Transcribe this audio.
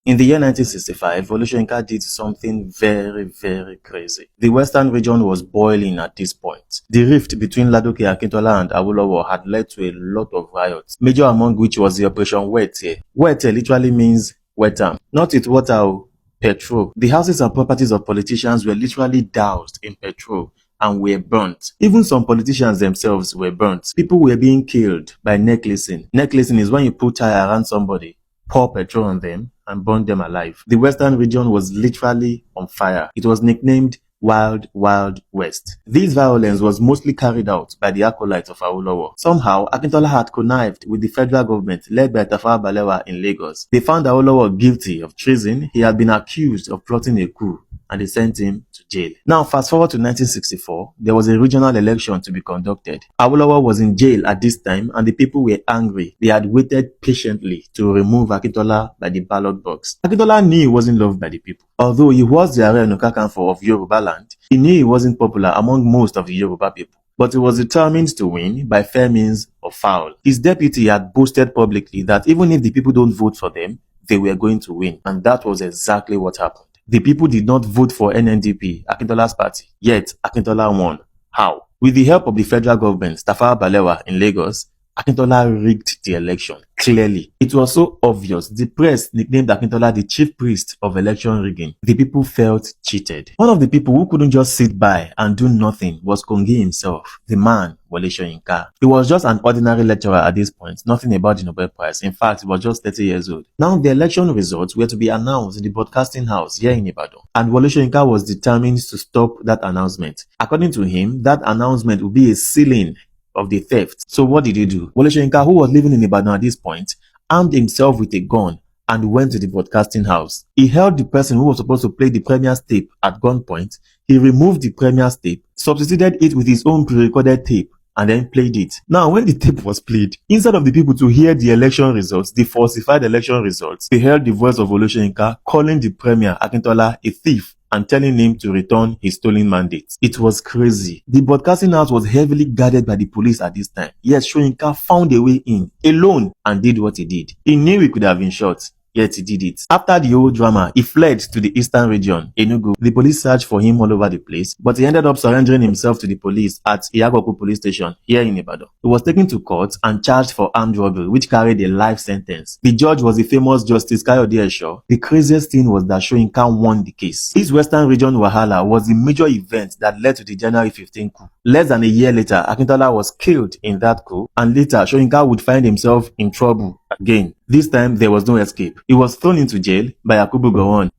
In the year 1965, Olushoyinka did something very, very crazy. The Western region was boiling at this point. The rift between Ladoke Akintola and Awolowo had led to a lot of riots, major among which was the Operation Wete. Wete literally means wetam, not with water, petrol. The houses and properties of politicians were literally doused in petrol and were burnt. Even some politicians themselves were burnt. People were being killed by necklacing. Necklacing is when you put tie around somebody, pour petrol on them, and burn them alive. The Western region was literally on fire. It was nicknamed Wild Wild West. This violence was mostly carried out by the acolytes of Awolowo. Somehow, Akintola had connived with the federal government led by Tafawa Balewa in Lagos. They found Awolowo guilty of treason. He had been accused of plotting a coup, and they sent him to jail. Now, fast forward to 1964, there was a regional election to be conducted. Awolowo was in jail at this time, and the people were angry. They had waited patiently to remove Akintola by the ballot box. Akintola knew he wasn't loved by the people. Although he was the Ààrẹ Ọ̀nà Kakanfò of Yoruba land, he knew he wasn't popular among most of the Yoruba people. But he was determined to win by fair means or foul. His deputy had boasted publicly that even if the people don't vote for them, they were going to win. And that was exactly what happened. The people did not vote for NNDP, Akintola's party, yet Akintola won. How? With the help of the federal government, Tafawa Balewa in Lagos, Akintola rigged the election. Clearly, it was so obvious. The press nicknamed Akintola the chief priest of election rigging. The people felt cheated. One of the people who couldn't just sit by and do nothing was Kongi himself, the man, Wole Soyinka. He was just an ordinary lecturer at this point, nothing about the Nobel Prize. In fact, he was just 30 years old. Now, the election results were to be announced in the broadcasting house here in Ibadan, and Wole Soyinka was determined to stop that announcement. According to him, that announcement would be a ceiling of the theft. So what did he do? Wole Soyinka, who was living in Ibadan at this point, armed himself with a gun and went to the broadcasting house. He held the person who was supposed to play the premier's tape at gunpoint. He removed the premier's tape, substituted it with his own pre-recorded tape, and then played it. Now, when the tape was played, instead of the people to hear the election results, the falsified election results, they heard the voice of Wole Soyinka calling the premier, Akintola, a thief and telling him to return his stolen mandate. It was crazy. The broadcasting house was heavily guarded by the police at this time. Yet Soyinka found a way in, alone, and did what he did. He knew he could have been shot, yet he did it. After the whole drama, he fled to the eastern region, Enugu. The police searched for him all over the place, but he ended up surrendering himself to the police at Iyagoku police station here in Ibadan. He was taken to court and charged for armed robbery, which carried a life sentence. The judge was the famous Justice Kayode Esho. The craziest thing was that Soyinka won the case. This western region wahala was the major event that led to the January 15 coup. Less than a year later, Akintola was killed in that coup, and later Soyinka would find himself in trouble again. This time, there was no escape. He was thrown into jail by Yakubu Gowon.